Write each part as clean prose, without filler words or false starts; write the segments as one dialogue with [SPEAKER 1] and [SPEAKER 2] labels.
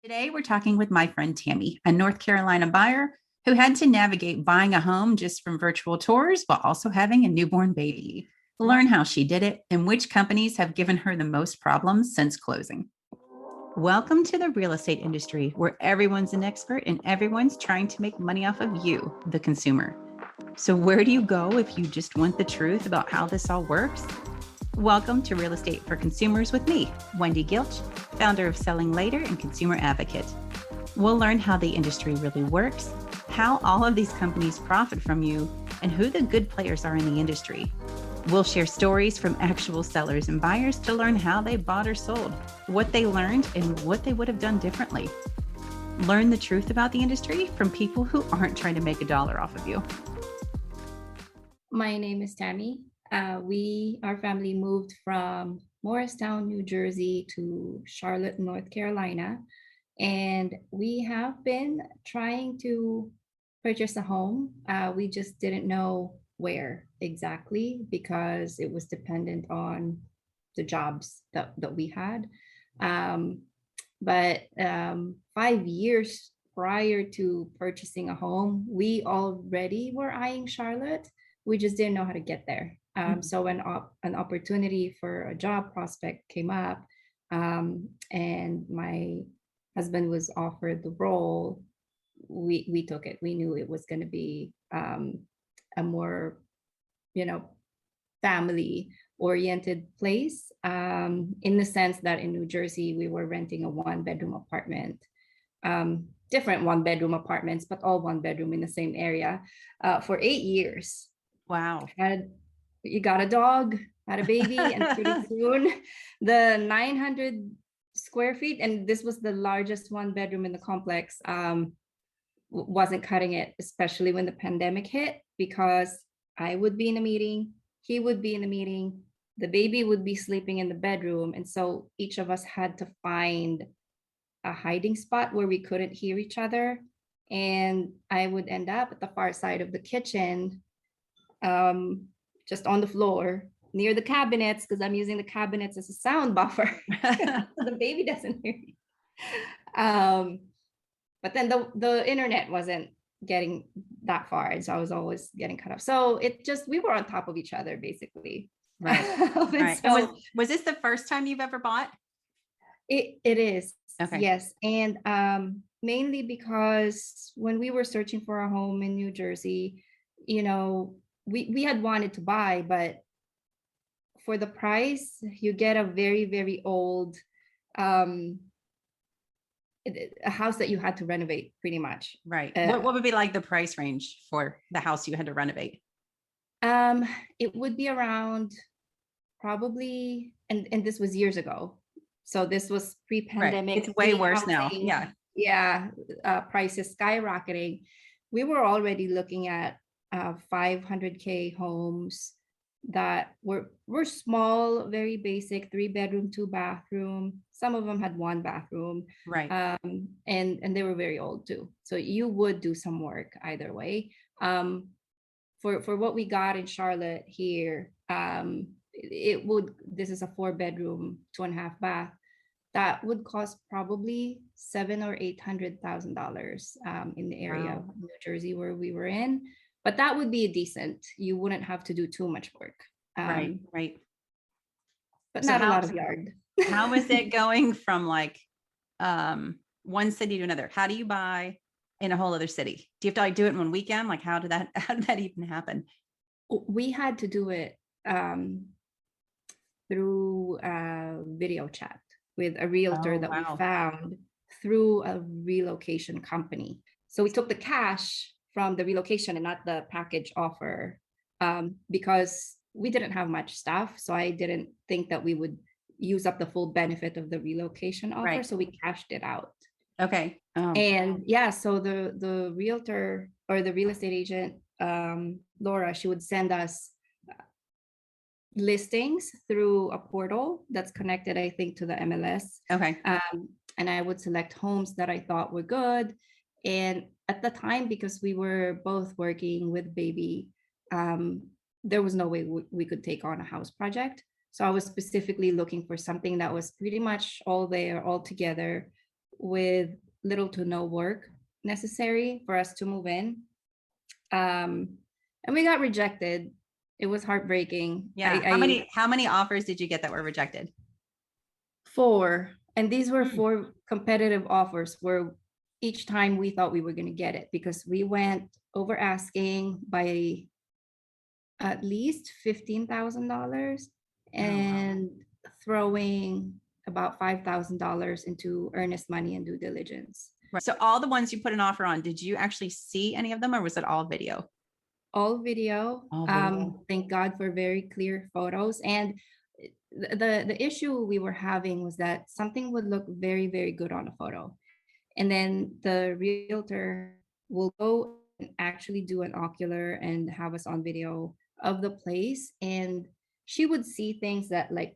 [SPEAKER 1] Today, we're talking with my friend Tammy, a North Carolina buyer who had to navigate buying a home just from virtual tours while also having a newborn baby. Learn how she did it and which companies have given her the most problems since closing. Welcome to the real estate industry, where everyone's an expert and everyone's trying to make money off of you, the consumer. So, where do you go if you just want the truth about how this all works? Welcome to Real Estate for Consumers with me, Wendy Gilch, founder of Selling Later and consumer advocate. We'll learn how the industry really works, how all of these companies profit from you, and who the good players are in the industry. We'll share stories from actual sellers and buyers to learn how they bought or sold, what they learned, and what they would have done differently. Learn the truth about the industry from people who aren't trying to make a dollar off of you.
[SPEAKER 2] My name is Tammy. Our family moved from Morristown, New Jersey to Charlotte, North Carolina. And we have been trying to purchase a home. We just didn't know where exactly because it was dependent on the jobs that we had. But 5 years prior to purchasing a home, we already were eyeing Charlotte. We just didn't know how to get there. So when an opportunity for a job prospect came up, and my husband was offered the role, we took it. We knew it was going to be a more, family oriented place, in the sense that in New Jersey, we were renting a 1-bedroom apartment, different 1-bedroom apartments, but all 1-bedroom in the same area, for 8 years.
[SPEAKER 1] Wow.
[SPEAKER 2] You got a dog, had a baby, and pretty soon the 900 square feet, and this was the largest 1-bedroom in the complex, wasn't cutting it, especially when the pandemic hit, because I would be in a meeting, he would be in a meeting, the baby would be sleeping in the bedroom. And so each of us had to find a hiding spot where we couldn't hear each other. And I would end up at the far side of the kitchen, just on the floor near the cabinets, because I'm using the cabinets as a sound buffer. So the baby doesn't hear me. But then the internet wasn't getting that far, and so I was always getting cut off. So we were on top of each other, basically.
[SPEAKER 1] Right. Right.
[SPEAKER 2] So
[SPEAKER 1] was this the first time you've ever bought?
[SPEAKER 2] it is.
[SPEAKER 1] Okay.
[SPEAKER 2] Yes. And mainly because when we were searching for a home in New Jersey, we had wanted to buy, but for the price, you get a very, very old, a house that you had to renovate pretty much.
[SPEAKER 1] Right. What would be like the price range for the house you had to renovate?
[SPEAKER 2] It would be around probably, and this was years ago. So this was pre-pandemic.
[SPEAKER 1] Right. It's way worse now. Yeah.
[SPEAKER 2] Yeah. Prices skyrocketing. We were already looking at 500K homes that were small, very basic, 3-bedroom, 2-bathroom. Some of them had 1 bathroom.
[SPEAKER 1] Right.
[SPEAKER 2] And they were very old too. So you would do some work either way. For what we got in Charlotte here, this is a 4-bedroom, 2.5 bath. That would cost probably $700,000 or $800,000 in the area of New Jersey where we were in. But that would be decent. You wouldn't have to do too much work.
[SPEAKER 1] Right.
[SPEAKER 2] But not a lot of yard.
[SPEAKER 1] How is it going from one city to another? How do you buy in a whole other city? Do you have to do it in one weekend? How did that even happen?
[SPEAKER 2] We had to do it through video chat with a realtor that we found through a relocation company. So we took the cash from the relocation and not the package offer, because we didn't have much stuff. So I didn't think that we would use up the full benefit of the relocation offer. Right. So we cashed it out.
[SPEAKER 1] Okay.
[SPEAKER 2] And yeah, so the realtor or the real estate agent, Laura, she would send us listings through a portal that's connected, I think, to the MLS.
[SPEAKER 1] Okay.
[SPEAKER 2] And I would select homes that I thought were good. And at the time, because we were both working with baby, there was no way we could take on a house project. So I was specifically looking for something that was pretty much all there, all together, with little to no work necessary for us to move in. And we got rejected. It was heartbreaking.
[SPEAKER 1] Yeah. How many offers did you get that were rejected?
[SPEAKER 2] 4, and these were
[SPEAKER 1] Hmm.
[SPEAKER 2] 4 competitive offers where each time we thought we were going to get it because we went over asking by at least $15,000
[SPEAKER 1] Oh, wow.
[SPEAKER 2] and throwing about $5,000 into earnest money and due diligence.
[SPEAKER 1] Right. So all the ones you put an offer on, did you actually see any of them, or was it all video?
[SPEAKER 2] All video.
[SPEAKER 1] All video.
[SPEAKER 2] Thank God for very clear photos. And the issue we were having was that something would look very, very good on a photo. And then the realtor will go and actually do an ocular and have us on video of the place. And she would see things that like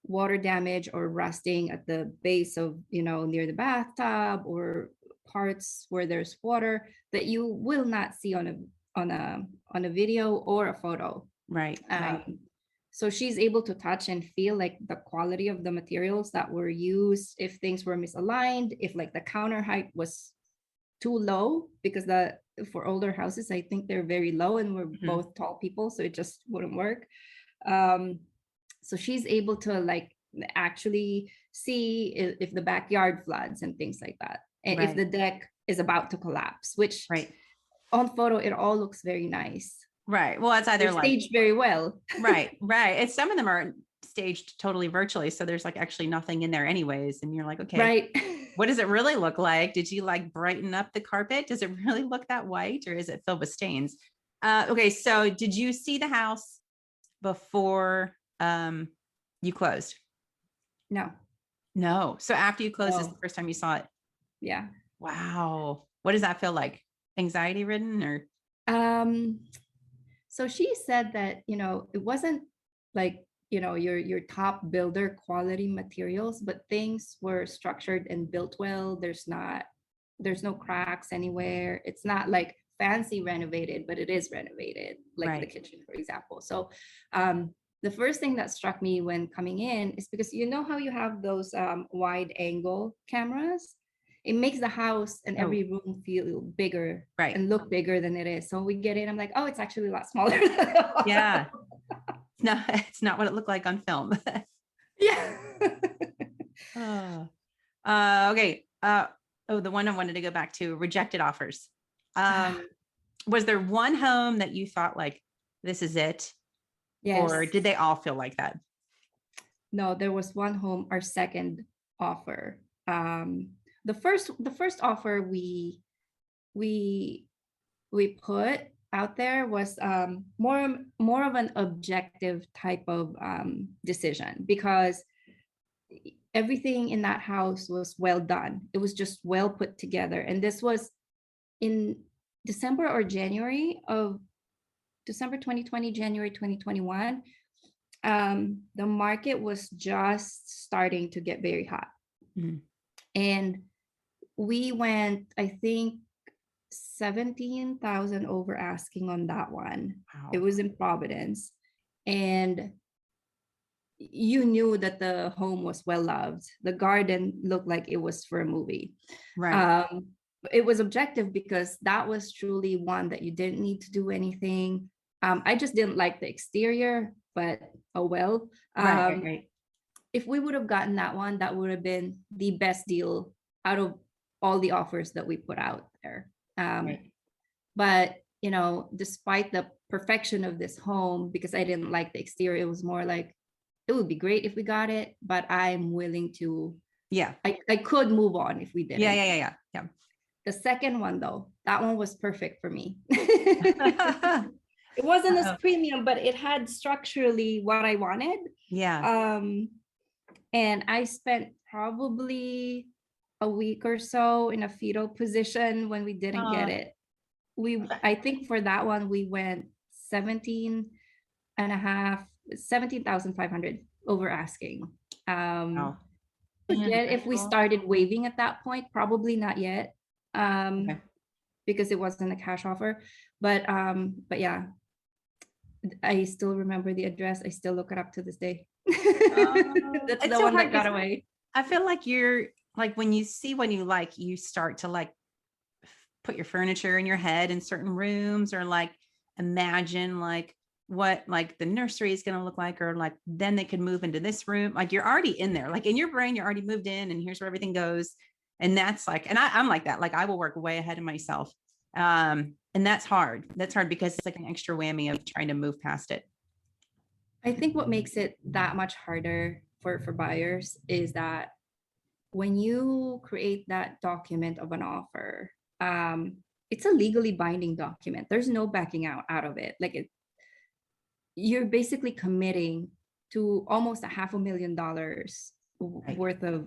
[SPEAKER 2] water damage or rusting at the base of, near the bathtub or parts where there's water that you will not see on a video or a photo.
[SPEAKER 1] Right.
[SPEAKER 2] So she's able to touch and feel like the quality of the materials that were used, if things were misaligned, if like the counter height was too low, because for older houses, I think they're very low and we're both tall people, so it just wouldn't work. So she's able to like actually see if the backyard floods and things like that. And if the deck is about to collapse, which on photo, it all looks very nice.
[SPEAKER 1] Right. Well, it's either
[SPEAKER 2] they're staged very well.
[SPEAKER 1] Right. It's some of them are staged totally virtually. So there's like actually nothing in there anyways. And you're like, okay,
[SPEAKER 2] right.
[SPEAKER 1] What does it really look like? Did you like brighten up the carpet? Does it really look that white, or is it filled with stains? Okay. So did you see the house before you closed? No. So after you closed is the first time you saw it?
[SPEAKER 2] Yeah.
[SPEAKER 1] Wow. What does that feel like? Anxiety ridden or?
[SPEAKER 2] So she said that, it wasn't like, your top builder quality materials, but things were structured and built well. There's no cracks anywhere. It's not like fancy renovated, but it is renovated, like the kitchen, for example. So the first thing that struck me when coming in is because how you have those wide angle cameras? It makes the house and every room feel bigger and look bigger than it is. So we get in, I'm like, oh, it's actually a lot smaller.
[SPEAKER 1] Yeah. No, it's not what it looked like on film.
[SPEAKER 2] Yeah.
[SPEAKER 1] Okay. The one I wanted to go back to, rejected offers. Was there one home that you thought like, this is it?
[SPEAKER 2] Yes.
[SPEAKER 1] Or did they all feel like that?
[SPEAKER 2] No, there was one home, our second offer. The first offer we put out there was more of an objective type of decision, because everything in that house was well done. It was just well put together. And this was in December 2020, January 2021. The market was just starting to get very hot. And we went, I think, 17,000 over asking on that one. Wow. It was in Providence. And you knew that the home was well loved. The garden looked like it was for a movie. Right. It was objective because that was truly one that you didn't need to do anything. I just didn't like the exterior, but oh well. Right. If we would have gotten that one, that would have been the best deal out of all the offers that we put out there. But, despite the perfection of this home, because I didn't like the exterior, it was more like, it would be great if we got it, but I'm willing to, I could move on if we didn't.
[SPEAKER 1] Yeah.
[SPEAKER 2] The second one though, that one was perfect for me. It wasn't as premium, but it had structurally what I wanted.
[SPEAKER 1] Yeah.
[SPEAKER 2] And I spent probably a week or so in a fetal position when we didn't get it. I think for that one, we went 17,500 over asking. If we started waiving at that point, probably not yet. Because it wasn't a cash offer. But yeah, I still remember the address. I still look it up to this day. That's the one that got away.
[SPEAKER 1] I feel like you're like when you see what you like, you start to like put your furniture in your head in certain rooms, or like imagine like what like the nursery is going to look like, or like then they could move into this room. Like you're already in there, like in your brain, you're already moved in and here's where everything goes. And that's like, and I'm like that, like I will work way ahead of myself. And that's hard. That's hard because it's like an extra whammy of trying to move past it.
[SPEAKER 2] I think what makes it that much harder for buyers is that when you create that document of an offer, it's a legally binding document. There's no backing out of it. Like you're basically committing to almost $500,000
[SPEAKER 1] Right.
[SPEAKER 2] worth of,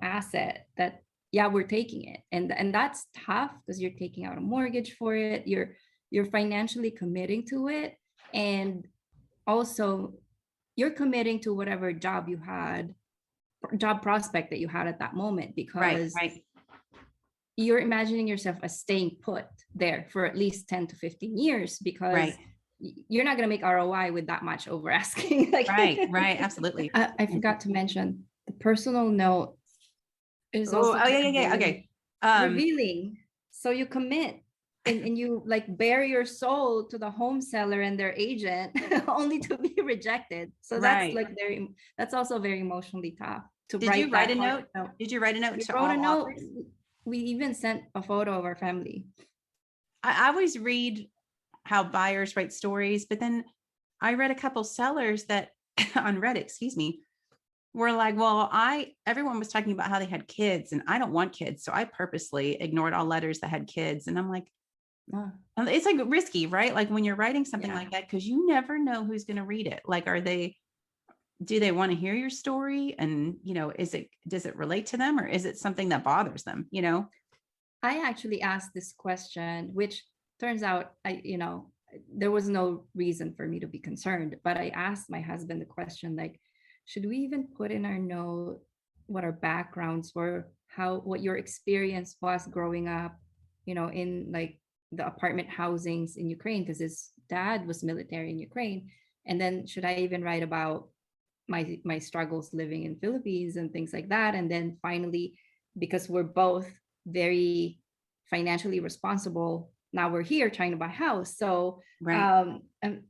[SPEAKER 2] asset that, yeah, we're taking it. And that's tough because you're taking out a mortgage for it. You're financially committing to it. And also you're committing to whatever job prospect that you had at that moment,
[SPEAKER 1] Right.
[SPEAKER 2] because
[SPEAKER 1] Right.
[SPEAKER 2] you're imagining yourself as staying put there for at least 10 to 15 years, because
[SPEAKER 1] Right.
[SPEAKER 2] you're not going to make ROI with that much over asking. Like,
[SPEAKER 1] Right. Right. Absolutely.
[SPEAKER 2] I forgot to mention the personal note is
[SPEAKER 1] Oh,
[SPEAKER 2] also
[SPEAKER 1] oh yeah,
[SPEAKER 2] kind
[SPEAKER 1] yeah,
[SPEAKER 2] of
[SPEAKER 1] yeah. Okay. Um,
[SPEAKER 2] revealing. So you commit and you like bare your soul to the home seller and their agent only to be rejected. So that's
[SPEAKER 1] right.
[SPEAKER 2] like that's also very emotionally tough to
[SPEAKER 1] Did you
[SPEAKER 2] write
[SPEAKER 1] write
[SPEAKER 2] that
[SPEAKER 1] a
[SPEAKER 2] hard
[SPEAKER 1] note?
[SPEAKER 2] note.
[SPEAKER 1] Did you write a note
[SPEAKER 2] We
[SPEAKER 1] to
[SPEAKER 2] wrote a
[SPEAKER 1] all
[SPEAKER 2] note.
[SPEAKER 1] offers?
[SPEAKER 2] We even sent a photo of our family.
[SPEAKER 1] I always read how buyers write stories, but then I read a couple sellers that on Reddit, excuse me, were like, well, everyone was talking about how they had kids and I don't want kids. So I purposely ignored all letters that had kids. And I'm like,
[SPEAKER 2] Oh,
[SPEAKER 1] it's like risky, right? Like when you're writing something
[SPEAKER 2] yeah.
[SPEAKER 1] like that, because you never know who's going to read it. Like, do they want to hear your story? And, does it relate to them, or is it something that bothers them?
[SPEAKER 2] I actually asked this question, which turns out there was no reason for me to be concerned, but I asked my husband the question, like, should we even put in our note what our backgrounds were, what your experience was growing up, in like the apartment housings in Ukraine, because his dad was military in Ukraine. And then should I even write about my struggles living in Philippines and things like that? And then finally, because we're both very financially responsible, now we're here trying to buy a house. So
[SPEAKER 1] Right.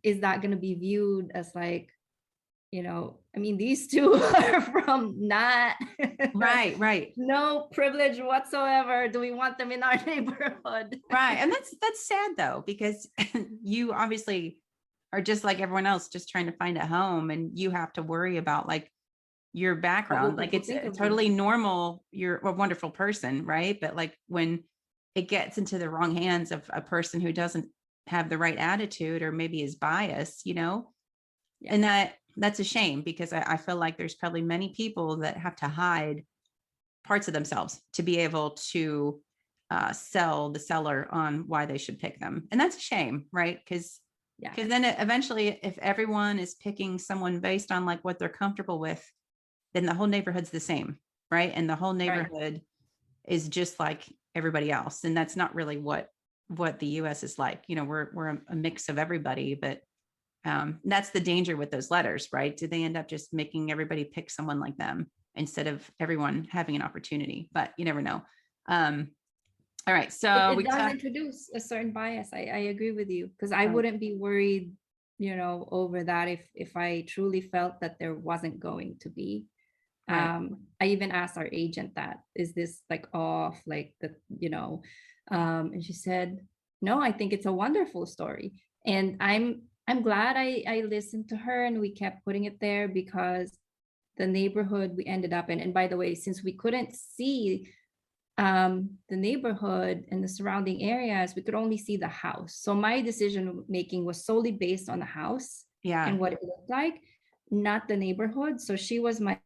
[SPEAKER 2] is that going to be viewed as like, I mean, these two are from not
[SPEAKER 1] Right. Right.
[SPEAKER 2] no privilege whatsoever. Do we want them in our neighborhood?
[SPEAKER 1] Right. And that's sad though, because you obviously are just like everyone else, just trying to find a home, and you have to worry about like your
[SPEAKER 2] What will
[SPEAKER 1] background. Like
[SPEAKER 2] people
[SPEAKER 1] it's
[SPEAKER 2] think of me?
[SPEAKER 1] totally normal. You're a wonderful person, right? But like when it gets into the wrong hands of a person who doesn't have the right attitude or maybe is biased,
[SPEAKER 2] Yeah.
[SPEAKER 1] and that's a shame, because I feel like there's probably many people that have to hide parts of themselves to be able to sell the seller on why they should pick them. And that's a shame, right? Because
[SPEAKER 2] Yeah.
[SPEAKER 1] then eventually, if everyone is picking someone based on like what they're comfortable with, then the whole neighborhood's the same, right? And the whole neighborhood is just like everybody else. And that's not really what the US is like. We're a mix of everybody, but that's the danger with those letters, right? Do they end up just making everybody pick someone like them instead of everyone having an opportunity? But you never know. All right. So
[SPEAKER 2] It does introduce a certain bias. I agree with you, because I wouldn't be worried, over that if I truly felt that there wasn't going to be.
[SPEAKER 1] Right.
[SPEAKER 2] I even asked our agent that, is this like off, like the, and she said, no, I think it's a wonderful story. And I'm glad I listened to her and we kept putting it there, because the neighborhood we ended up in, and by the way, since we couldn't see the neighborhood and the surrounding areas, we could only see the house. So my decision making was solely based on the house
[SPEAKER 1] Yeah.
[SPEAKER 2] and what it looked like, not the neighborhood. So she was my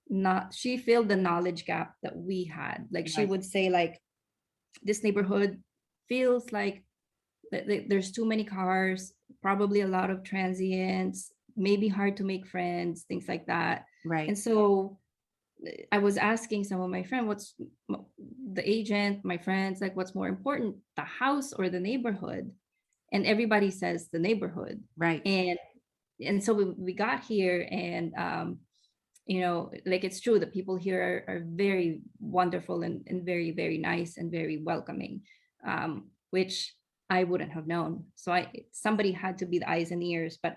[SPEAKER 2] not she filled the knowledge gap that we had. Like she
[SPEAKER 1] Right.
[SPEAKER 2] would say, like, this neighborhood feels like there's too many cars, probably a lot of transients, maybe hard to make friends, things like that.
[SPEAKER 1] Right.
[SPEAKER 2] And so I was asking some of my friends, what's the agent, my friends, like, what's more important, the house or the neighborhood? And everybody says the neighborhood.
[SPEAKER 1] Right.
[SPEAKER 2] And so we got here, and you know, like it's true, the people here are very wonderful and very, very nice and very welcoming, which I wouldn't have known. So somebody had to be the eyes and ears, but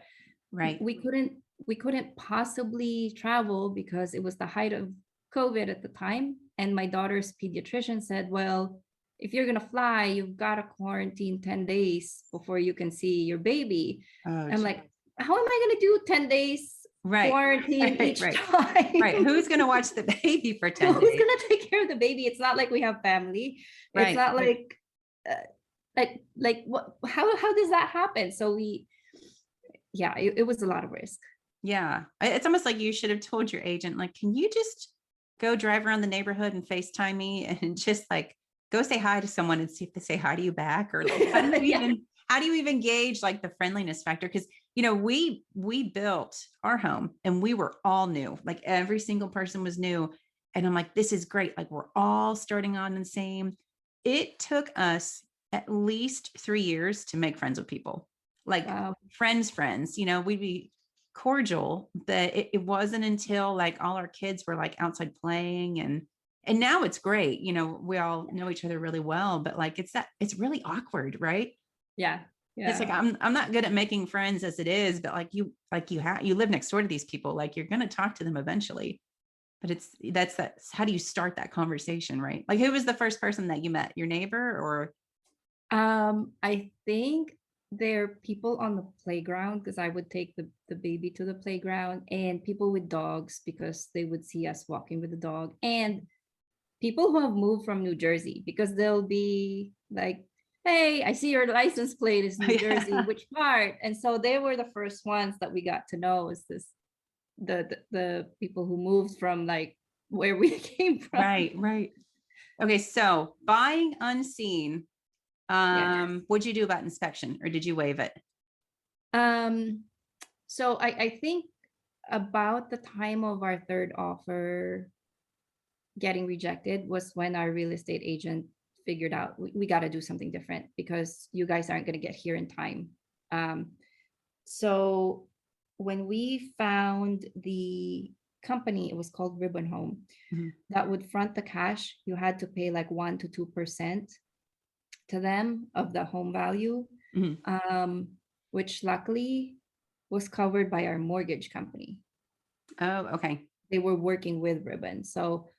[SPEAKER 1] Right.
[SPEAKER 2] we couldn't possibly travel because it was the height of COVID at the time. And my daughter's pediatrician said, well, if you're gonna fly, you've got to quarantine 10 days before you can see your baby.
[SPEAKER 1] Oh,
[SPEAKER 2] I'm like, how am I gonna do 10 days
[SPEAKER 1] right.
[SPEAKER 2] quarantine
[SPEAKER 1] Right,
[SPEAKER 2] each
[SPEAKER 1] right.
[SPEAKER 2] time?
[SPEAKER 1] Right. Who's going to watch the baby for 10
[SPEAKER 2] Who's
[SPEAKER 1] days?
[SPEAKER 2] gonna take care of the baby? It's not like we have family. It's
[SPEAKER 1] Right.
[SPEAKER 2] not like what, how does that happen? So yeah, it was a lot of risk.
[SPEAKER 1] Yeah. It's almost like you should have told your agent, like, can you just go drive around the neighborhood and FaceTime me and just like go say hi to someone and see if they say hi to you back? Or like,
[SPEAKER 2] Yeah.
[SPEAKER 1] how do you even gauge like the friendliness factor? Because, you know, we built our home and we were all new, like every single person was new. And I'm like, this is great. Like we're all starting on the same. It took us at least 3 years to make friends with people, like
[SPEAKER 2] Wow.
[SPEAKER 1] friends, you know, we'd be cordial, but it wasn't until like all our kids were like outside playing and now it's great. You know, we all know each other really well, but like it's really awkward, right?
[SPEAKER 2] Yeah.
[SPEAKER 1] It's like
[SPEAKER 2] Yeah.
[SPEAKER 1] I'm not good at making friends as it is, but like you live next door to these people, like you're going to talk to them eventually. But that's how do you start that conversation, right? Like who was the first person that you met? Your neighbor or
[SPEAKER 2] I think there are people on the playground because I would take the baby to the playground, and people with dogs because they would see us walking with the dog, and people who have moved from New Jersey because they'll be like, hey, I see your license plate is New Jersey,
[SPEAKER 1] yeah.
[SPEAKER 2] which part? And so they were the first ones that we got to know, is this the people who moved from like where we came from.
[SPEAKER 1] Right. Okay, so buying unseen.
[SPEAKER 2] Yeah.
[SPEAKER 1] What'd you do about inspection or did you waive it?
[SPEAKER 2] Um, so I think about the time of our third offer getting rejected was when our real estate agent figured out we got to do something different because you guys aren't going to get here in time. So when we found the company, it was called Ribbon Home,
[SPEAKER 1] Mhm.
[SPEAKER 2] that would front the cash. You had to pay like 1 to 2% to them of the home value,
[SPEAKER 1] Mhm.
[SPEAKER 2] which luckily was covered by our mortgage company.
[SPEAKER 1] Oh, okay.
[SPEAKER 2] They were working with Ribbon. So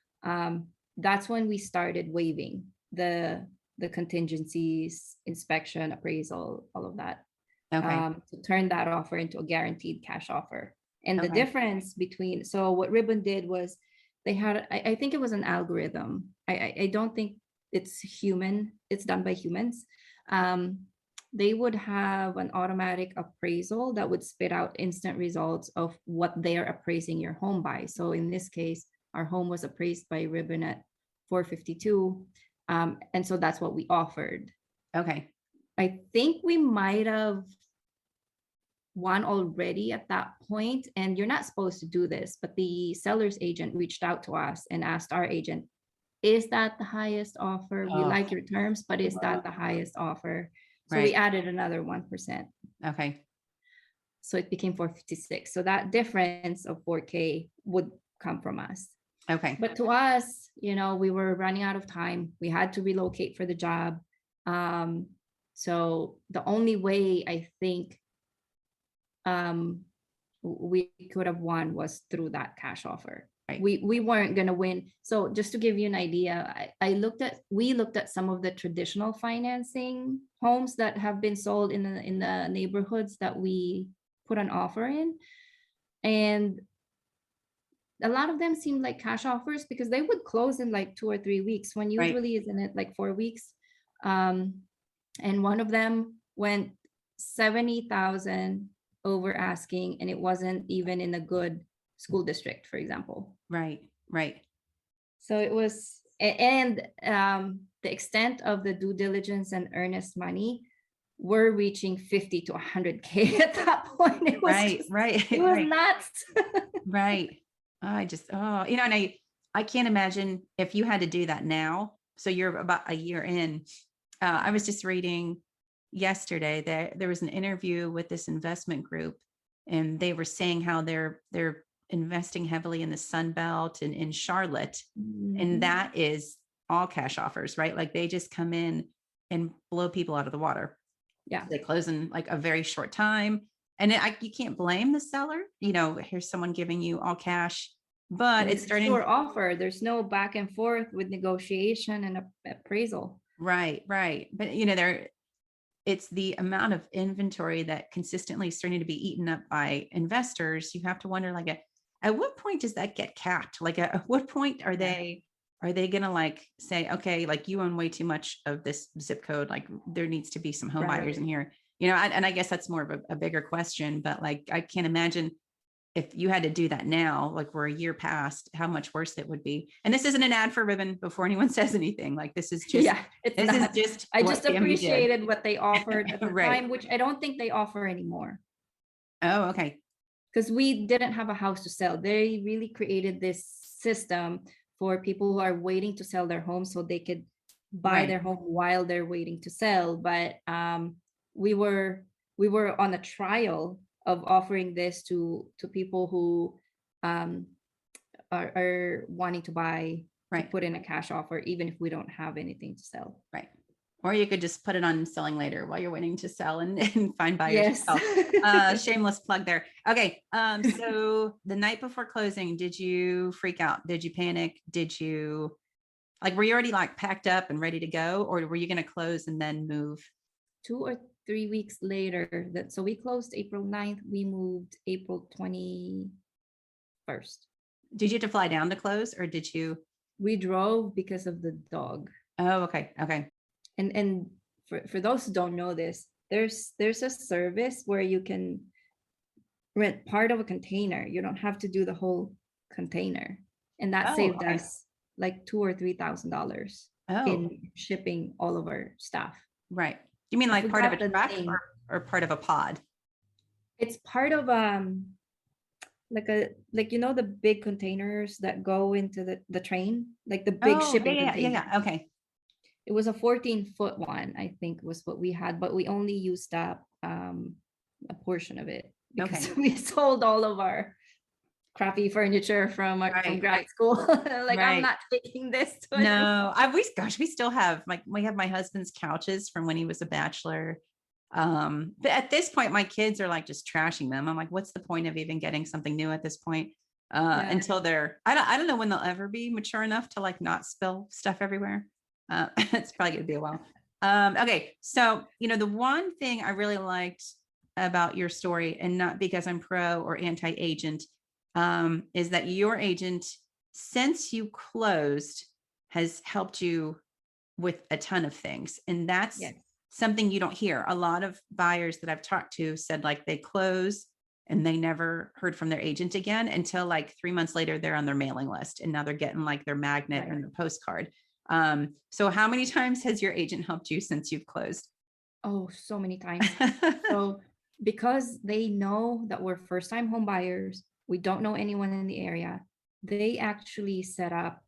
[SPEAKER 2] that's when we started waiving the contingencies, inspection, appraisal, all of that,
[SPEAKER 1] Okay.
[SPEAKER 2] to turn that offer into a guaranteed cash offer. And the
[SPEAKER 1] Okay.
[SPEAKER 2] difference between, so what Ribbon did was they had, I think it was an algorithm. I don't think it's human, it's done by humans. They would have an automatic appraisal that would spit out instant results of what they're appraising your home by. So in this case, our home was appraised by Ribbon at 452. And so that's what we offered.
[SPEAKER 1] Okay.
[SPEAKER 2] I think we might have won already at that point, and you're not supposed to do this, but the seller's agent reached out to us and asked our agent, is that the highest offer? We
[SPEAKER 1] Oh,
[SPEAKER 2] like your terms, but is that the highest offer? So we
[SPEAKER 1] right.
[SPEAKER 2] added another 1%.
[SPEAKER 1] Okay.
[SPEAKER 2] So it became 456. So that difference of 4K would come from us.
[SPEAKER 1] Okay.
[SPEAKER 2] But to us, you know, we were running out of time. We had to relocate for the job. So the only way I think we could have won was through that cash offer.
[SPEAKER 1] Right.
[SPEAKER 2] We weren't going to win. So just to give you an idea, we looked at some of the traditional financing homes that have been sold in the neighborhoods that we put an offer in, and a lot of them seemed like cash offers because they would close in like 2 or 3 weeks when
[SPEAKER 1] Right.
[SPEAKER 2] usually isn't it like 4 weeks. And one of them went 70,000 over asking, and it wasn't even in a good school district, for example.
[SPEAKER 1] Right. Right.
[SPEAKER 2] So it was, and the extent of the due diligence and earnest money were reaching 50 to 100K at that point. It was
[SPEAKER 1] Right.
[SPEAKER 2] just,
[SPEAKER 1] Right.
[SPEAKER 2] it was
[SPEAKER 1] Right.
[SPEAKER 2] nuts.
[SPEAKER 1] Right. You know, and I can't imagine if you had to do that now. So you're about a year in. I was just reading yesterday that there was an interview with this investment group, and they were saying how their investing heavily in the Sun Belt and in Charlotte.
[SPEAKER 2] Mhm.
[SPEAKER 1] And that is all cash offers, right? Like they just come in and blow people out of the water.
[SPEAKER 2] Yeah.
[SPEAKER 1] They close in like a very short time. And you can't blame the seller. Here's someone giving you all cash, but
[SPEAKER 2] And
[SPEAKER 1] it's
[SPEAKER 2] it's a
[SPEAKER 1] starting.
[SPEAKER 2] sure offer. There's no back and forth with negotiation and appraisal.
[SPEAKER 1] Right. But it's the amount of inventory that consistently is starting to be eaten up by investors. You have to wonder, like, at what point does that get capped? Like, at what point are they going to like say, okay, like you own way too much of this zip code. Like there needs to be some home buyers in here, and I guess that's more of a bigger question, but like, I can't imagine if you had to do that now, like we're a year past, how much worse it would be. And this isn't an ad for Ribbon before anyone says anything. Like this is just,
[SPEAKER 2] I just appreciated what they offered at the
[SPEAKER 1] Right.
[SPEAKER 2] time, which I don't think they offer anymore.
[SPEAKER 1] Oh, okay.
[SPEAKER 2] Because we didn't have a house to sell. They really created this system for people who are waiting to sell their home so they could buy
[SPEAKER 1] Right.
[SPEAKER 2] their home while they're waiting to sell. But we were on a trial of offering this to people who are wanting to buy,
[SPEAKER 1] Right.
[SPEAKER 2] to put in a cash offer, even if we don't have anything to sell.
[SPEAKER 1] Right. Or you could just put it on selling later while you're waiting to sell and find buyers.
[SPEAKER 2] Yes.
[SPEAKER 1] Shameless plug there. Okay. So the night before closing, did you freak out? Did you panic? Did you were you already like packed up and ready to go, or were you going to close and then move?
[SPEAKER 2] 2 or 3 weeks later, so we closed April 9th, we moved April 21st.
[SPEAKER 1] Did you have to fly down to close, or did you?
[SPEAKER 2] We drove because of the dog.
[SPEAKER 1] Oh, okay.
[SPEAKER 2] And for those who don't know this, there's a service where you can rent part of a container. You don't have to do the whole container, and that saved us like $2,000 or $3,000 in shipping all of our stuff.
[SPEAKER 1] Right. You mean like part of a truck or part of a pod?
[SPEAKER 2] It's part of like the big containers that go into the train, like the big shipping container.
[SPEAKER 1] Yeah. Okay.
[SPEAKER 2] It was a 14-foot one, I think was what we had, but we only used up a portion of it because we sold all of our crappy furniture from grad school. I'm not taking this.
[SPEAKER 1] No, we still have we have my husband's couches from when he was a bachelor. But at this point, my kids are like just trashing them. I'm like, what's the point of even getting something new at this point? Until I don't know when they'll ever be mature enough to like not spill stuff everywhere. It's probably going to be a while. Okay. So, the one thing I really liked about your story, and not because I'm pro or anti-agent, is that your agent, since you closed, has helped you with a ton of things. And that's something you don't hear. A lot of buyers that I've talked to said like they close and they never heard from their agent again until like 3 months later, they're on their mailing list and now they're getting like their magnet and their postcard. So how many times has your agent helped you since you've closed?
[SPEAKER 2] Oh, so many times. So because they know that we're first-time home buyers, we don't know anyone in the area, they actually set up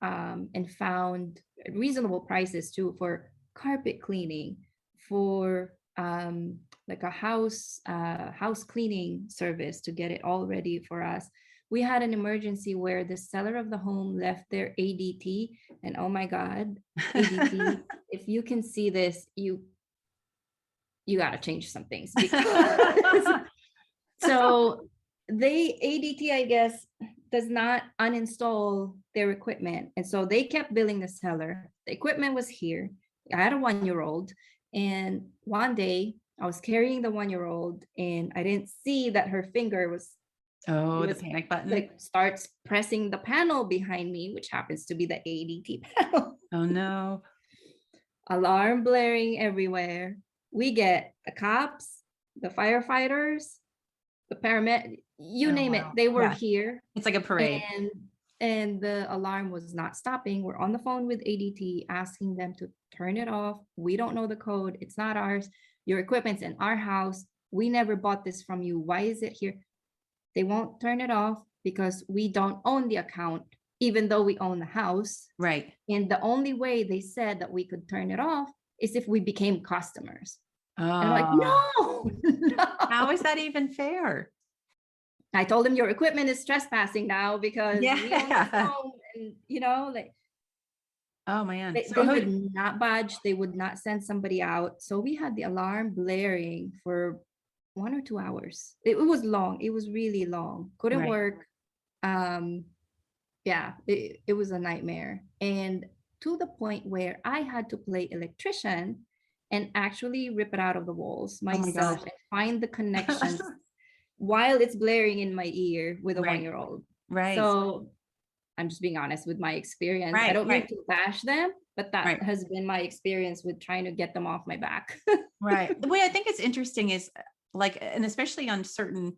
[SPEAKER 2] and found reasonable prices too for carpet cleaning, for like a house cleaning service to get it all ready for us. We had an emergency where the seller of the home left their ADT, and oh my God, ADT, if you can see this, you got to change some things. So ADT, I guess, does not uninstall their equipment. And so they kept billing the seller. The equipment was here. I had a 1-year-old. And one day I was carrying the 1-year-old and I didn't see that her finger was
[SPEAKER 1] the panic button.
[SPEAKER 2] Like starts pressing the panel behind me, which happens to be the ADT panel.
[SPEAKER 1] Oh no.
[SPEAKER 2] Alarm blaring everywhere. We get the cops, the firefighters, the paramedic, you name it. They were here.
[SPEAKER 1] It's like a parade.
[SPEAKER 2] And the alarm was not stopping. We're on the phone with ADT asking them to turn it off. We don't know the code. It's not ours. Your equipment's in our house. We never bought this from you. Why is it here? They won't turn it off because we don't own the account, even though we own the house.
[SPEAKER 1] Right.
[SPEAKER 2] And the only way they said that we could turn it off is if we became customers. And I'm like, no.
[SPEAKER 1] How is that even fair?
[SPEAKER 2] I told him your equipment is trespassing now because we own this
[SPEAKER 1] Yeah.
[SPEAKER 2] home, and you know, like
[SPEAKER 1] Oh man.
[SPEAKER 2] they,
[SPEAKER 1] So
[SPEAKER 2] they would not budge. They would not send somebody out. So we had the alarm blaring for 1 or 2 hours. It was long. It was really long. Couldn't
[SPEAKER 1] right.
[SPEAKER 2] work. Um, yeah, it was a nightmare. And to the point where I had to play electrician and actually rip it out of the walls
[SPEAKER 1] Oh my gosh.
[SPEAKER 2] myself and find the connections while it's blaring in my ear with a
[SPEAKER 1] Right.
[SPEAKER 2] 1 year old.
[SPEAKER 1] Right.
[SPEAKER 2] So I'm just being honest with my experience. I
[SPEAKER 1] Right.
[SPEAKER 2] don't mean
[SPEAKER 1] Right.
[SPEAKER 2] to bash them, but that
[SPEAKER 1] Right.
[SPEAKER 2] has been my experience with trying to get them off my back.
[SPEAKER 1] Right. The way I think it's interesting is like, and especially on certain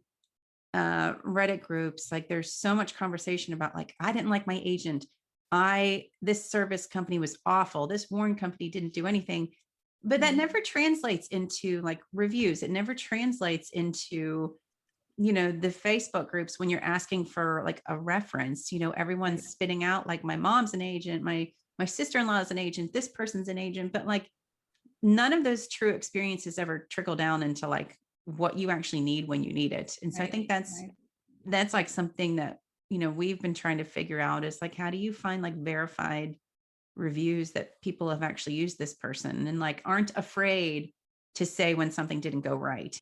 [SPEAKER 1] Reddit groups, like there's so much conversation about like, I didn't like my agent. This service company was awful. This Warren company didn't do anything. But that
[SPEAKER 2] Mhm.
[SPEAKER 1] never translates into like reviews. It never translates into, the Facebook groups when you're asking for like a reference. Everyone's spitting out like my mom's an agent, my sister-in-law is an agent, this person's an agent, but like none of those true experiences ever trickle down into like what you actually need when you need it. And so I
[SPEAKER 2] Right,
[SPEAKER 1] think that's
[SPEAKER 2] right.
[SPEAKER 1] that's like something that we've been trying to figure out is like, how do you find like verified reviews that people have actually used this person and like aren't afraid to say when something didn't go right.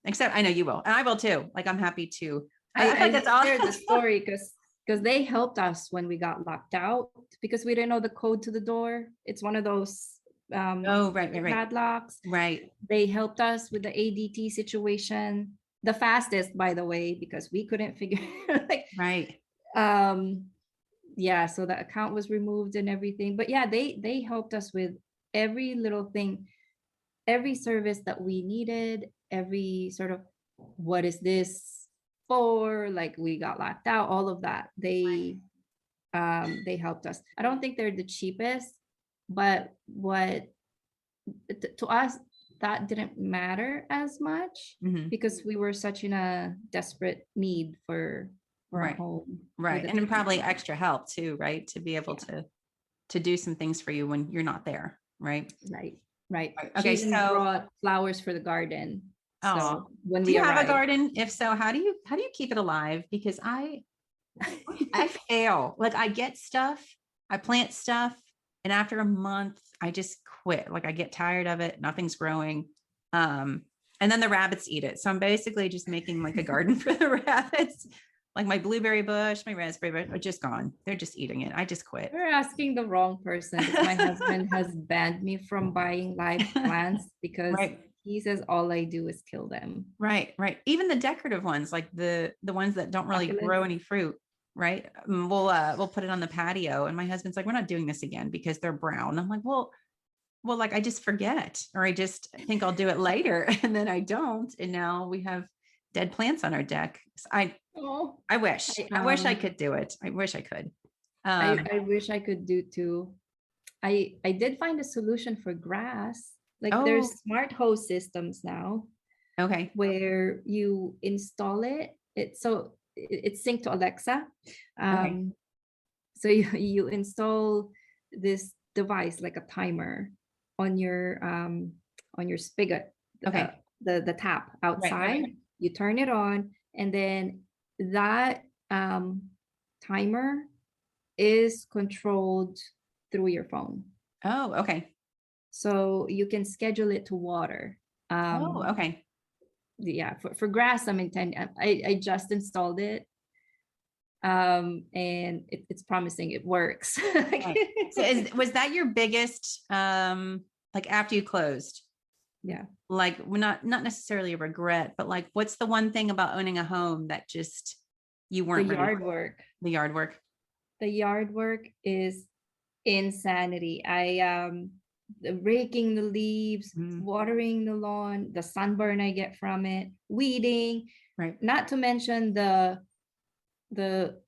[SPEAKER 1] Except I know you will, and I will too. Like I'm happy to. I feel
[SPEAKER 2] I
[SPEAKER 1] like that's all.
[SPEAKER 2] shared the story because they helped us when we got locked out because we didn't know the code to the door. It's one of those
[SPEAKER 1] Oh, right.
[SPEAKER 2] padlocks.
[SPEAKER 1] Right.
[SPEAKER 2] They helped us with the ADT situation, the fastest, by the way, because we couldn't figure like
[SPEAKER 1] Right.
[SPEAKER 2] um yeah, so the account was removed and everything. But yeah, they helped us with every little thing, every service that we needed, every sort of what is this for? Like we got locked out, all of that. They helped us. I don't think they're the cheapest, but what to us that didn't matter as much
[SPEAKER 1] Mhm.
[SPEAKER 2] because we were such in a desperate need for a
[SPEAKER 1] Right.
[SPEAKER 2] home.
[SPEAKER 1] Right.
[SPEAKER 2] with a
[SPEAKER 1] And then probably
[SPEAKER 2] family.
[SPEAKER 1] extra help too, right? To be able
[SPEAKER 2] Yeah,
[SPEAKER 1] to do some things for you when you're not there. Right.
[SPEAKER 2] right, right.
[SPEAKER 1] Right.
[SPEAKER 2] She
[SPEAKER 1] Okay.
[SPEAKER 2] even
[SPEAKER 1] So,
[SPEAKER 2] brought flowers for the garden.
[SPEAKER 1] oh,
[SPEAKER 2] So when
[SPEAKER 1] do
[SPEAKER 2] we
[SPEAKER 1] you have a
[SPEAKER 2] arrived,
[SPEAKER 1] garden? If so, how do you keep it alive? Because I fail. Like I get stuff, I plant stuff, and after a month, I just quit. Like I get tired of it. Nothing's growing. Um, and then the rabbits eat it. So I'm basically just making like a garden for the rabbits. Like my blueberry bush, my raspberry bush are just gone. They're just eating it. I just quit.
[SPEAKER 2] you're asking the wrong person because my husband has banned me from buying live plants because
[SPEAKER 1] Right.
[SPEAKER 2] he says all I do is kill them.
[SPEAKER 1] Right, right. Even the decorative ones, like the ones that don't really
[SPEAKER 2] Succulents.
[SPEAKER 1] grow any fruit, right? We'll put it on the patio, and my husband's like, "We're not doing this again because they're brown." I'm like, "Well, like I just forget, or I just think I'll do it later, and then I don't, and now we have dead plants on our deck." So
[SPEAKER 2] Oh,
[SPEAKER 1] I wish,
[SPEAKER 2] I
[SPEAKER 1] I wish I could do it. I wish I could.
[SPEAKER 2] I wish I could do too. I did find a solution for grass. Like
[SPEAKER 1] Oh,
[SPEAKER 2] there's smart hose systems now
[SPEAKER 1] okay,
[SPEAKER 2] where you install it. It's synced to Alexa.
[SPEAKER 1] okay,
[SPEAKER 2] So you install this device like a timer on your spigot, uh,
[SPEAKER 1] okay,
[SPEAKER 2] the tap
[SPEAKER 1] right.
[SPEAKER 2] outside. You turn it on, and then that timer is controlled through your phone.
[SPEAKER 1] Oh, okay.
[SPEAKER 2] So you can schedule it to water.
[SPEAKER 1] Oh, okay.
[SPEAKER 2] Yeah, for grass, I'm intending. I just installed it, and it's promising. It works.
[SPEAKER 1] Right. So was that your biggest like after you closed?
[SPEAKER 2] Yeah,
[SPEAKER 1] Like not necessarily a regret, but like what's the one thing about owning a home that just you
[SPEAKER 2] the
[SPEAKER 1] weren't ready
[SPEAKER 2] yard
[SPEAKER 1] for?
[SPEAKER 2] work.
[SPEAKER 1] The yard work.
[SPEAKER 2] The yard work is insanity. Raking the leaves,
[SPEAKER 1] Mhm.
[SPEAKER 2] watering the lawn, the sunburn I get from it, weeding,
[SPEAKER 1] Right.
[SPEAKER 2] not to mention the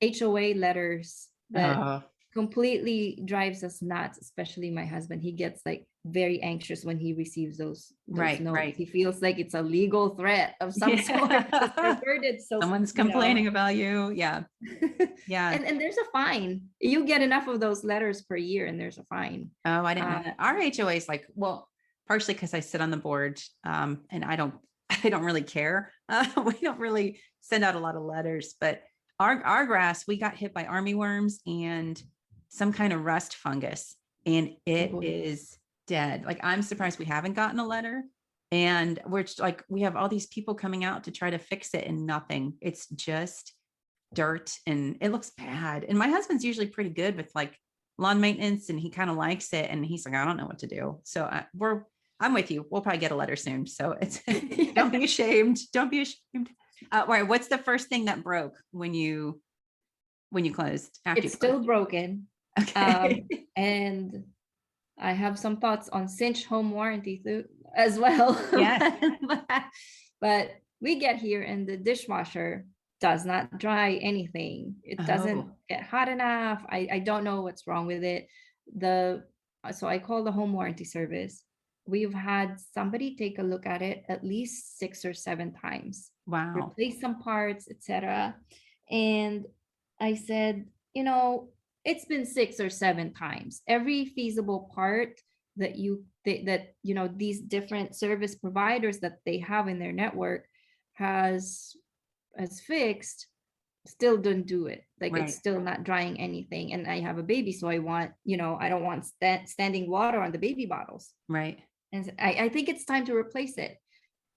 [SPEAKER 2] HOA letters that
[SPEAKER 1] Uh,
[SPEAKER 2] completely drives us nuts, especially my husband. He gets like very anxious when he receives those notes.
[SPEAKER 1] right.
[SPEAKER 2] He feels like it's a legal threat of some sort because they're
[SPEAKER 1] Yeah.
[SPEAKER 2] worded so,
[SPEAKER 1] Someone's complaining about you. Yeah. Yeah.
[SPEAKER 2] and there's a fine. You get enough of those letters per year and there's a fine.
[SPEAKER 1] Oh, I didn't know
[SPEAKER 2] Uh,
[SPEAKER 1] that. Our HOA is like, well, partially because I sit on the board, and I don't I don't really care. We don't really send out a lot of letters, but our grass, we got hit by armyworms and some kind of rust fungus, and it
[SPEAKER 2] boy.
[SPEAKER 1] is dead. Like, I'm surprised we haven't gotten a letter. And like, we have all these people coming out to try to fix it and nothing. It's just dirt and it looks bad. And my husband's usually pretty good with like lawn maintenance, and he kind of likes it. And he's like, I don't know what to do. So I'm with you. We'll probably get a letter soon. So it's don't be ashamed. Don't be ashamed. Right. What's the first thing that broke when you closed? After
[SPEAKER 2] It's
[SPEAKER 1] you
[SPEAKER 2] still
[SPEAKER 1] closed?
[SPEAKER 2] broken.
[SPEAKER 1] Okay.
[SPEAKER 2] And I have some thoughts on cinch home warranty as well.
[SPEAKER 1] Yes.
[SPEAKER 2] But we get here and the dishwasher does not dry anything. It doesn't
[SPEAKER 1] Oh.
[SPEAKER 2] get hot enough. I don't know what's wrong with it. So I called the home warranty service. We've had somebody take a look at it at least 6 or 7 times,
[SPEAKER 1] Wow.
[SPEAKER 2] replace some parts, etc. And I said, it's been 6 or 7 times. Every feasible part that these different service providers that they have in their network has fixed, still don't do it. Like,
[SPEAKER 1] Right.
[SPEAKER 2] it's still not drying anything. And I have a baby, so I don't want standing water on the baby bottles.
[SPEAKER 1] Right.
[SPEAKER 2] And I think it's time to replace it.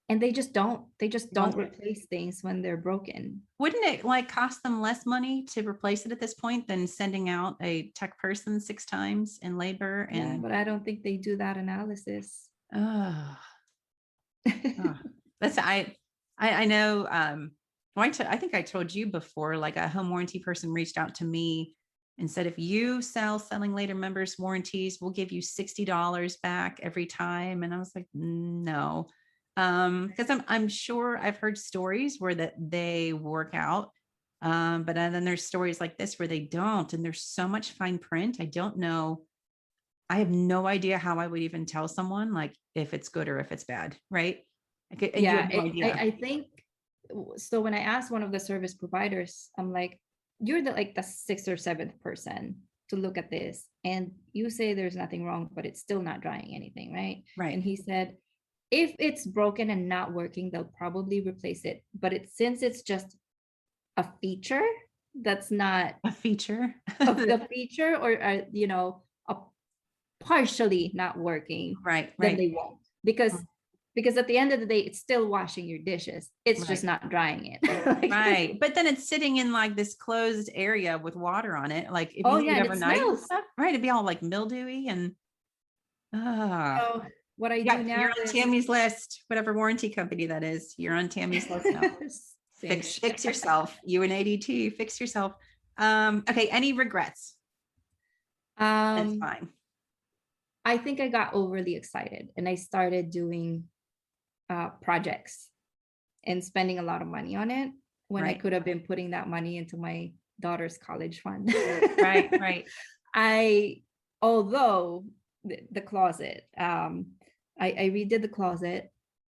[SPEAKER 2] And they just don't
[SPEAKER 1] Well,
[SPEAKER 2] replace things when they're broken.
[SPEAKER 1] wouldn't it like cost them less money to replace it at this point than sending out a tech person 6 times in labor?
[SPEAKER 2] Yeah,
[SPEAKER 1] And
[SPEAKER 2] but I don't think they do that analysis.
[SPEAKER 1] oh, that's I know. I think I told you before, like a home warranty person reached out to me and said, if you sell Selling Later members warranties, we'll give you $60 back every time. And I was like, no, because I'm sure I've heard stories where that they work out. But then there's stories like this where they don't, and there's so much fine print. I don't know. I have no idea how I would even tell someone like if it's good or if it's bad, right? You
[SPEAKER 2] Yeah,
[SPEAKER 1] have no idea.
[SPEAKER 2] I think so. When I asked one of the service providers, I'm like, you're the 6th or 7th person to look at this, and you say there's nothing wrong, but it's still not drying anything, right?
[SPEAKER 1] Right.
[SPEAKER 2] And he said, if it's broken and not working, they'll probably replace it. But since it's just a feature that's not
[SPEAKER 1] A feature.
[SPEAKER 2] a feature, or a partially not working,
[SPEAKER 1] Right.
[SPEAKER 2] then
[SPEAKER 1] Right.
[SPEAKER 2] they won't, because at the end of the day, it's still washing your dishes. It's just
[SPEAKER 1] Right.
[SPEAKER 2] not drying it.
[SPEAKER 1] Right. But then it's sitting in like this closed area with water on it. Like if
[SPEAKER 2] Oh,
[SPEAKER 1] you leave
[SPEAKER 2] yeah,
[SPEAKER 1] it
[SPEAKER 2] and it
[SPEAKER 1] overnight and
[SPEAKER 2] smells.
[SPEAKER 1] stuff, right? It'd be all like mildewy and
[SPEAKER 2] So what I
[SPEAKER 1] yeah,
[SPEAKER 2] do now
[SPEAKER 1] you're on
[SPEAKER 2] is
[SPEAKER 1] Tammy's list, whatever warranty company that is. You're on Tammy's list now. Fix yourself. You and ADT, fix yourself. Okay. Any regrets? That's fine.
[SPEAKER 2] I think I got overly excited and I started doing projects and spending a lot of money on it when I
[SPEAKER 1] Right.
[SPEAKER 2] could have been putting that money into my daughter's college fund.
[SPEAKER 1] Right. Right.
[SPEAKER 2] Although the closet, I redid the closet.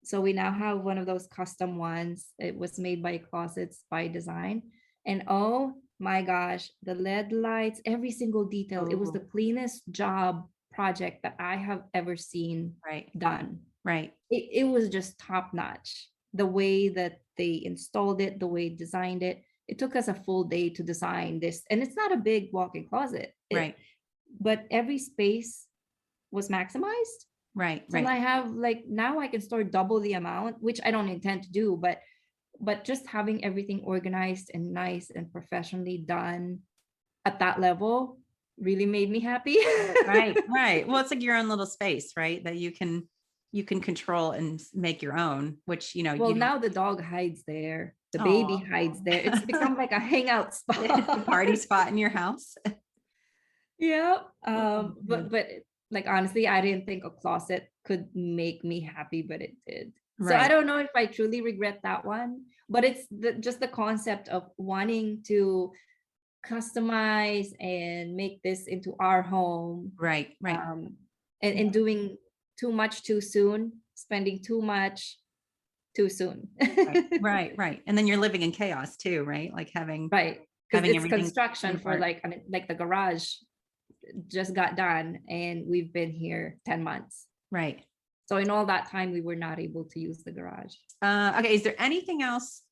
[SPEAKER 2] So we now have one of those custom ones. It was made by Closets by Design. And oh my gosh, the LED lights, every single detail. It was
[SPEAKER 1] Oh.
[SPEAKER 2] the cleanest job project that I have ever seen
[SPEAKER 1] Right.
[SPEAKER 2] done.
[SPEAKER 1] Right.
[SPEAKER 2] It was just top notch. The way that they installed it, the way designed it. It took us a full day to design this. And it's not a big walk-in closet.
[SPEAKER 1] Right.
[SPEAKER 2] But every space was maximized.
[SPEAKER 1] Right.
[SPEAKER 2] So
[SPEAKER 1] Right.
[SPEAKER 2] I have now I can store double the amount, which I don't intend to do, but just having everything organized and nice and professionally done at that level really made me happy.
[SPEAKER 1] Right. Right. Well, it's like your own little space, right? That you can control and make your own, which,
[SPEAKER 2] Well, now the dog hides there. The
[SPEAKER 1] Aw.
[SPEAKER 2] baby hides there. It's become like a hangout
[SPEAKER 1] It's
[SPEAKER 2] spot.
[SPEAKER 1] a party spot in your house.
[SPEAKER 2] Yeah.
[SPEAKER 1] Oh,
[SPEAKER 2] But like honestly, I didn't think a closet could make me happy, but it did. So I
[SPEAKER 1] Right.
[SPEAKER 2] don't know if I truly regret that one, but it's just the concept of wanting to customize and make this into our home,
[SPEAKER 1] Right. Right.
[SPEAKER 2] and doing too much too soon, spending too much too soon.
[SPEAKER 1] Right. Right. And then you're living in chaos too, right? Like having
[SPEAKER 2] Right. Because
[SPEAKER 1] having
[SPEAKER 2] it's
[SPEAKER 1] everything
[SPEAKER 2] construction for
[SPEAKER 1] apart.
[SPEAKER 2] like the garage just got done and we've been here 10 months.
[SPEAKER 1] Right.
[SPEAKER 2] So in all that time, we were not able to use the garage.
[SPEAKER 1] Okay. Is there anything else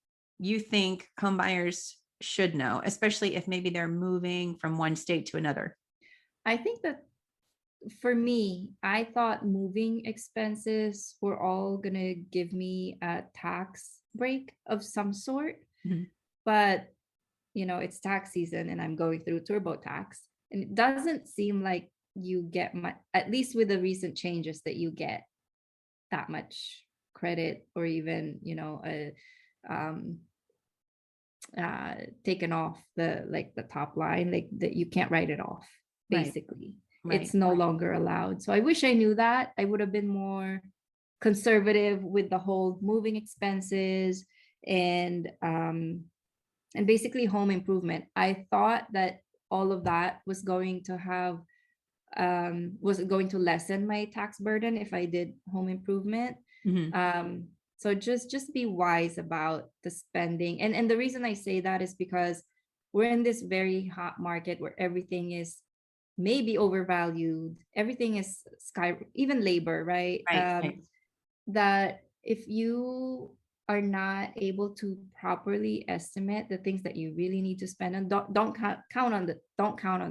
[SPEAKER 1] you think home buyers should know, especially if maybe they're moving from one state to another?
[SPEAKER 2] I think that for me, I thought moving expenses were all gonna give me a tax break of some sort,
[SPEAKER 1] Mhm.
[SPEAKER 2] but it's tax season and I'm going through TurboTax, and it doesn't seem like you get much, at least with the recent changes, that you get that much credit or even, a um taken off the top line, like that you can't write it off,
[SPEAKER 1] Right.
[SPEAKER 2] basically.
[SPEAKER 1] Right.
[SPEAKER 2] It's no longer allowed. So I wish I knew that. I would have been more conservative with the whole moving expenses and basically home improvement. I thought that all of that was going to lessen my tax burden if I did home improvement.
[SPEAKER 1] Mhm.
[SPEAKER 2] So just be wise about the spending. And the reason I say that is because we're in this very hot market where everything is maybe overvalued. Everything is sky, even labor, right?
[SPEAKER 1] Right. Right.
[SPEAKER 2] That if you are not able to properly estimate the things that you really need to spend on, don't don't count on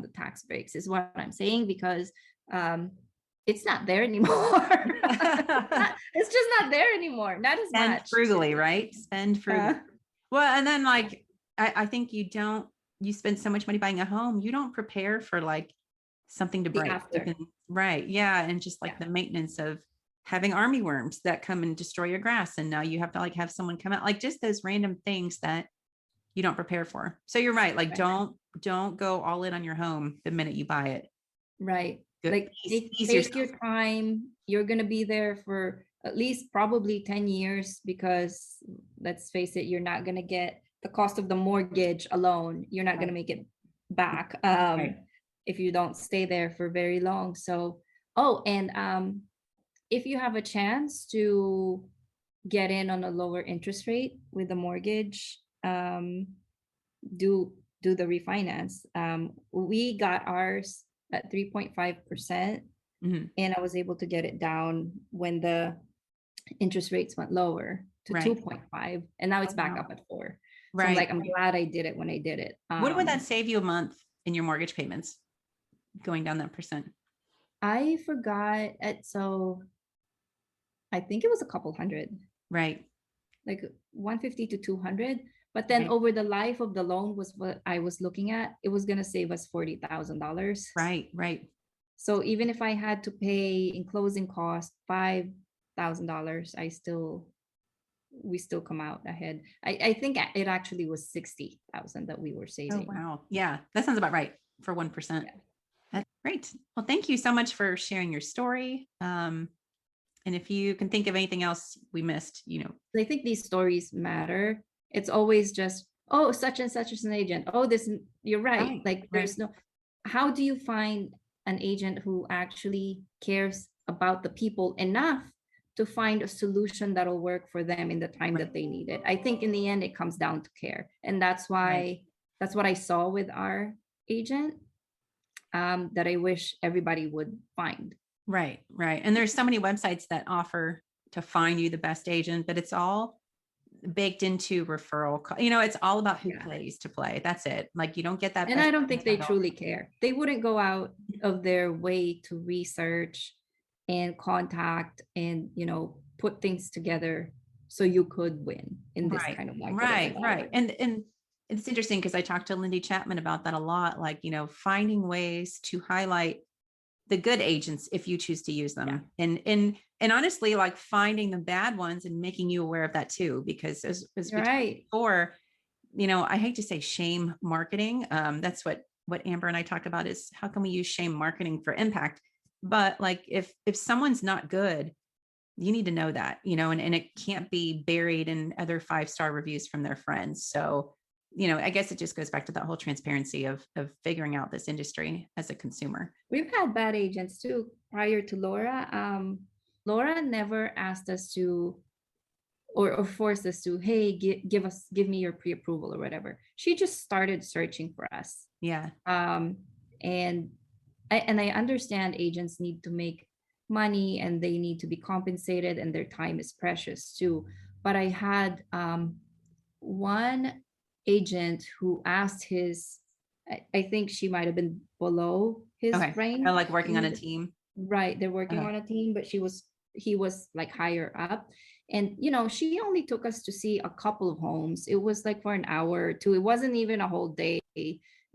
[SPEAKER 2] the tax breaks, is what I'm saying, because um it's not there anymore. It's just not there anymore, not as
[SPEAKER 1] Spend
[SPEAKER 2] much.
[SPEAKER 1] frugally, right? Spend frugally.
[SPEAKER 2] uh,
[SPEAKER 1] Well, and then like I think you spend so much money buying a home, you don't prepare for like something to
[SPEAKER 2] the
[SPEAKER 1] break.
[SPEAKER 2] after.
[SPEAKER 1] Right. Yeah. And just like
[SPEAKER 2] Yeah.
[SPEAKER 1] the maintenance of having army worms that come and destroy your grass. And now you have to like have someone come out, like just those random things that you don't prepare for. So you're right. Like
[SPEAKER 2] Right.
[SPEAKER 1] don't go all in on your home the minute you buy it.
[SPEAKER 2] Right.
[SPEAKER 1] Good.
[SPEAKER 2] Like
[SPEAKER 1] Ease
[SPEAKER 2] take
[SPEAKER 1] yourself.
[SPEAKER 2] your time. You're gonna be there for at least probably 10 years, because let's face it, you're not gonna get the cost of the mortgage alone. You're not gonna make it back
[SPEAKER 1] Right.
[SPEAKER 2] if you don't stay there for very long. So, oh, and if you have a chance to get in on a lower interest rate with the mortgage, do the refinance. We got ours at 3.5%,
[SPEAKER 1] Mhm.
[SPEAKER 2] and I was able to get it down when the interest rates went lower to
[SPEAKER 1] Right.
[SPEAKER 2] 2.5, and now
[SPEAKER 1] Oh,
[SPEAKER 2] it's back
[SPEAKER 1] wow.
[SPEAKER 2] up at 4. So I'm
[SPEAKER 1] Right.
[SPEAKER 2] like, I'm glad I did it when I did it.
[SPEAKER 1] What would that save you a month in your mortgage payments going down that percent?
[SPEAKER 2] I forgot it, so I think it was a couple hundred,
[SPEAKER 1] Right.
[SPEAKER 2] like 150 to 200. But then
[SPEAKER 1] Right.
[SPEAKER 2] over the life of the loan was what I was looking at. It was gonna save us $40,000.
[SPEAKER 1] Right. Right.
[SPEAKER 2] So even if I had to pay in closing cost $5,000, we still come out ahead. I think it actually was 60,000 that we were
[SPEAKER 1] Oh,
[SPEAKER 2] saving.
[SPEAKER 1] wow. Yeah. That sounds about right for 1%.
[SPEAKER 2] Yeah.
[SPEAKER 1] That's great. Well, thank you so much for sharing your story. And if you can think of anything else we missed,
[SPEAKER 2] I think these stories matter. It's always just, oh, such and such is an agent. Oh, this, you're right.
[SPEAKER 1] right.
[SPEAKER 2] Like
[SPEAKER 1] Right.
[SPEAKER 2] there's no, how do you find an agent who actually cares about the people enough to find a solution that'll work for them in the time
[SPEAKER 1] Right.
[SPEAKER 2] that they need it? I think in the end, it comes down to care. And that's
[SPEAKER 1] Right.
[SPEAKER 2] why, that's what I saw with our agent, that I wish everybody would find.
[SPEAKER 1] Right. Right. And there's so many websites that offer to find you the best agent, but it's all baked into referral. It's all about who
[SPEAKER 2] Yeah.
[SPEAKER 1] plays to play. That's it. Like you don't get that.
[SPEAKER 2] And
[SPEAKER 1] best
[SPEAKER 2] I don't think they
[SPEAKER 1] agent at all.
[SPEAKER 2] truly care. They wouldn't go out of their way to research and contact and, put things together so you could win in this
[SPEAKER 1] Right.
[SPEAKER 2] kind of market as
[SPEAKER 1] Right.
[SPEAKER 2] well.
[SPEAKER 1] Right. And it's interesting because I talked to Lindy Chapman about that a lot. Like, finding ways to highlight the good agents if you choose to use them.
[SPEAKER 2] Yeah.
[SPEAKER 1] And honestly, like finding the bad ones and making you aware of that too, because as we talked
[SPEAKER 2] Right.
[SPEAKER 1] before, I hate to say shame marketing. That's what Amber and I talked about is how can we use shame marketing for impact? But like if someone's not good, you need to know that, and it can't be buried in other 5-star reviews from their friends. So, I guess it just goes back to that whole transparency of figuring out this industry as a consumer.
[SPEAKER 2] We've had bad agents too prior to Laura. Laura never asked us to or forced us to, hey, give me your pre-approval or whatever. She just started searching for us.
[SPEAKER 1] Yeah.
[SPEAKER 2] And I understand agents need to make money and they need to be compensated and their time is precious too. But I had one agent who asked I think she might have been below his
[SPEAKER 1] Okay.
[SPEAKER 2] rank.
[SPEAKER 1] Kind of like working on a
[SPEAKER 2] in-
[SPEAKER 1] team.
[SPEAKER 2] Right, they're working
[SPEAKER 1] Okay.
[SPEAKER 2] on a team, but he was like higher up. And you know, she only took us to see a couple of homes. It was like for an hour or two. It wasn't even a whole day.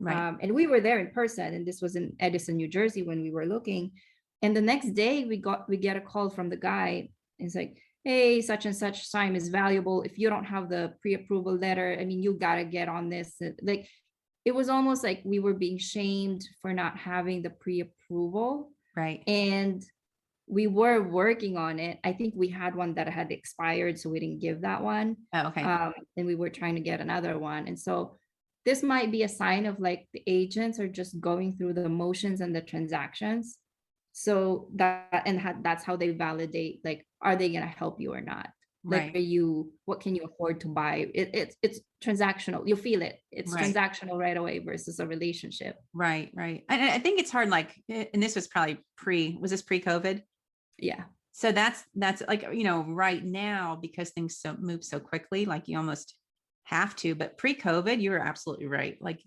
[SPEAKER 1] Right.
[SPEAKER 2] And we were there in person, and this was in Edison, New Jersey when we were looking. And the next day we get a call from the guy. It's like, hey, such and such time is valuable. If you don't have the pre-approval letter, I mean, you gotta get on this. Like, it was almost like we were being shamed for not having the pre-approval.
[SPEAKER 1] Right.
[SPEAKER 2] And we were working on it. I think we had one that had expired, so we didn't give that one.
[SPEAKER 1] Oh, okay.
[SPEAKER 2] And we were trying to get another one. And so this might be a sign of like the agents are just going through the motions and the transactions. So that's how they validate, like, are they going to help you or not? Like,
[SPEAKER 1] Right.
[SPEAKER 2] what can you afford to buy? It's transactional. You feel it. It's
[SPEAKER 1] Right.
[SPEAKER 2] transactional right away versus a relationship.
[SPEAKER 1] Right. Right. And I think it's hard, like, and this was probably was this pre-COVID?
[SPEAKER 2] Yeah.
[SPEAKER 1] So that's like, right now, because things move so quickly, like you almost have to, but pre-COVID, you were absolutely right. Like,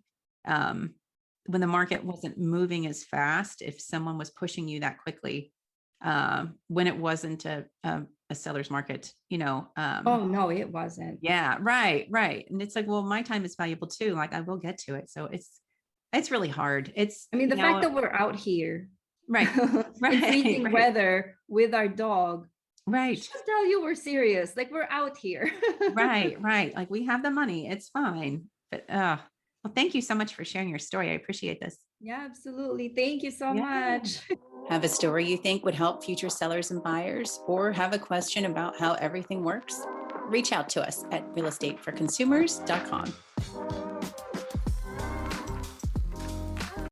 [SPEAKER 1] when the market wasn't moving as fast, if someone was pushing you that quickly, when it wasn't a seller's market,
[SPEAKER 2] Oh no, it wasn't.
[SPEAKER 1] yeah, right, right. And it's like, well, my time is valuable too. Like, I will get to it. So it's really hard. It's,
[SPEAKER 2] I mean, the fact that we're out here
[SPEAKER 1] right,
[SPEAKER 2] in
[SPEAKER 1] right,
[SPEAKER 2] freezing
[SPEAKER 1] right,
[SPEAKER 2] weather with our dog
[SPEAKER 1] right,
[SPEAKER 2] should tell you we're serious. Like, we're out here.
[SPEAKER 1] right, right. Like, we have the money. It's fine. But, well, thank you so much for sharing your story. I appreciate this.
[SPEAKER 2] Yeah, absolutely. Thank you so
[SPEAKER 1] Yeah.
[SPEAKER 2] much.
[SPEAKER 1] Have a story you think would help future sellers and buyers, or have a question about how everything works? Reach out to us at realestateforconsumers.com.